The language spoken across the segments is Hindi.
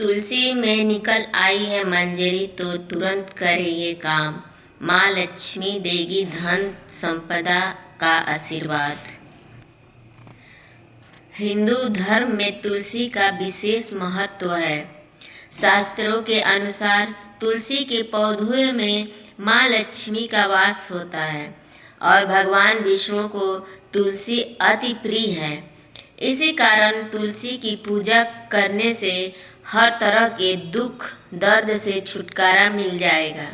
तुलसी में निकल आई है मंजरी तो तुरंत करे ये काम। माँ लक्ष्मी देगी धन संपदा का आशीर्वाद। हिंदू धर्म में तुलसी का विशेष महत्व है। शास्त्रों के अनुसार तुलसी के पौधों में माँ लक्ष्मी का वास होता है और भगवान विष्णु को तुलसी अति प्रिय है। इसी कारण तुलसी की पूजा करने से हर तरह के दुख दर्द से छुटकारा मिल जाएगा।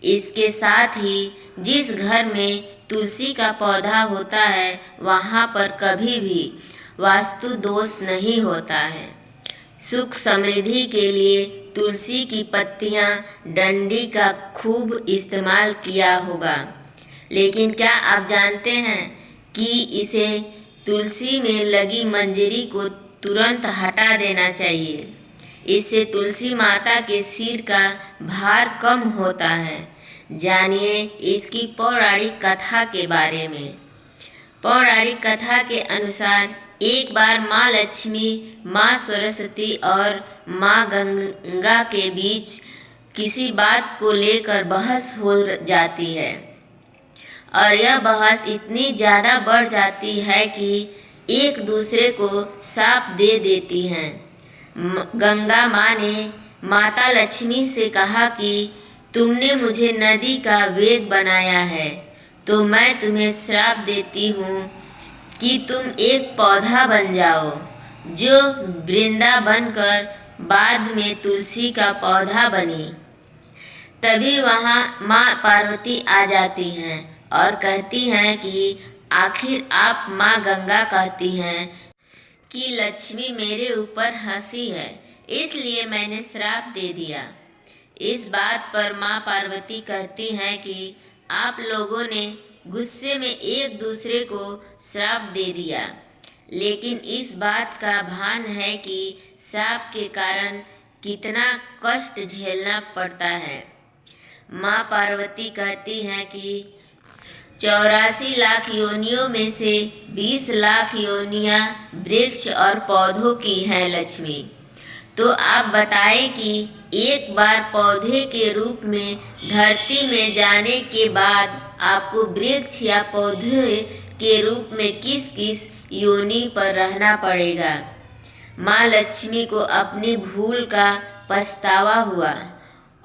इसके साथ ही जिस घर में तुलसी का पौधा होता है वहाँ पर कभी भी वास्तु दोष नहीं होता है। सुख समृद्धि के लिए तुलसी की पत्तियाँ डंडी का खूब इस्तेमाल किया होगा। लेकिन क्या आप जानते हैं कि इसे तुलसी में लगी मंजरी को तुरंत हटा देना चाहिए। इससे तुलसी माता के सिर का भार कम होता है। जानिए इसकी पौराणिक कथा के बारे में। पौराणिक कथा के अनुसार एक बार माँ लक्ष्मी, माँ सरस्वती और माँ गंगा के बीच किसी बात को लेकर बहस हो जाती है और यह बहस इतनी ज़्यादा बढ़ जाती है कि एक दूसरे को शाप दे देती हैं। गंगा माँ ने माता लक्ष्मी से कहा कि तुमने मुझे नदी का वेग बनाया है तो मैं तुम्हें श्राप देती हूँ कि तुम एक पौधा बन जाओ जो वृंदा बनकर बाद में तुलसी का पौधा बनी। तभी वहाँ माँ पार्वती आ जाती हैं और कहती हैं कि आखिर आप माँ गंगा कहती हैं कि लक्ष्मी मेरे ऊपर हंसी है, इसलिए मैंने श्राप दे दिया। इस बात पर माँ पार्वती कहती हैं कि आप लोगों ने गुस्से में एक दूसरे को श्राप दे दिया, लेकिन इस बात का भान है कि श्राप के कारण कितना कष्ट झेलना पड़ता है। माँ पार्वती कहती हैं कि 84 लाख योनियों में से 20 लाख योनियाँ वृक्ष और पौधों की हैं लक्ष्मी। तो आप बताएं कि एक बार पौधे के रूप में धरती में जाने के बाद आपको वृक्ष या पौधे के रूप में किस किस योनि पर रहना पड़ेगा। माँ लक्ष्मी को अपनी भूल का पछतावा हुआ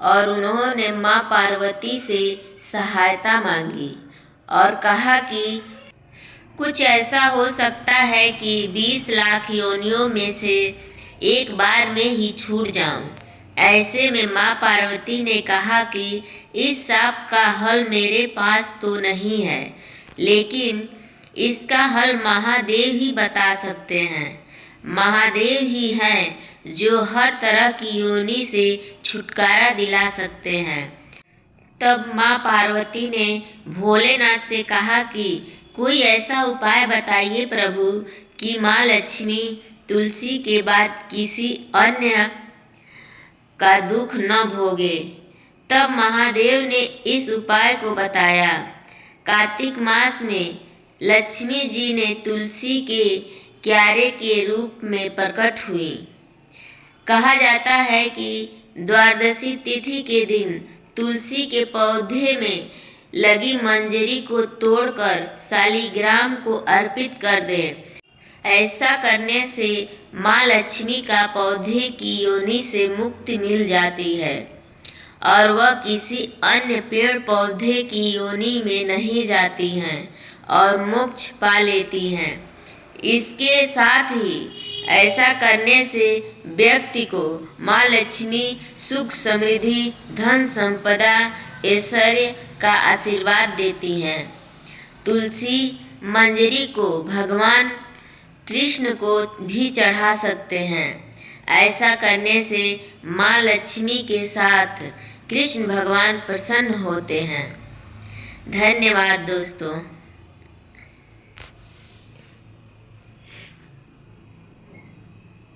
और उन्होंने माँ पार्वती से सहायता मांगी और कहा कि कुछ ऐसा हो सकता है कि 20 लाख योनियों में से एक बार में ही छूट जाऊं। ऐसे में माँ पार्वती ने कहा कि इस शाप का हल मेरे पास तो नहीं है, लेकिन इसका हल महादेव ही बता सकते हैं। महादेव ही हैं जो हर तरह की योनि से छुटकारा दिला सकते हैं। तब माँ पार्वती ने भोलेनाथ से कहा कि कोई ऐसा उपाय बताइए प्रभु कि माँ लक्ष्मी तुलसी के बाद किसी अन्य का दुख न भोगे। तब महादेव ने इस उपाय को बताया। कार्तिक मास में लक्ष्मी जी ने तुलसी के क्यारे के रूप में प्रकट हुई। कहा जाता है कि द्वादशी तिथि के दिन तुलसी के पौधे में लगी मंजरी को तोड़कर शालिग्राम को अर्पित कर दें। ऐसा करने से माँ लक्ष्मी का पौधे की योनि से मुक्ति मिल जाती है और वह किसी अन्य पेड़ पौधे की योनि में नहीं जाती हैं और मोक्ष पा लेती हैं। इसके साथ ही ऐसा करने से व्यक्ति को माँ लक्ष्मी सुख समृद्धि धन संपदा ऐश्वर्य का आशीर्वाद देती हैं। तुलसी मंजरी को भगवान कृष्ण को भी चढ़ा सकते हैं। ऐसा करने से माँ लक्ष्मी के साथ कृष्ण भगवान प्रसन्न होते हैं। धन्यवाद दोस्तों।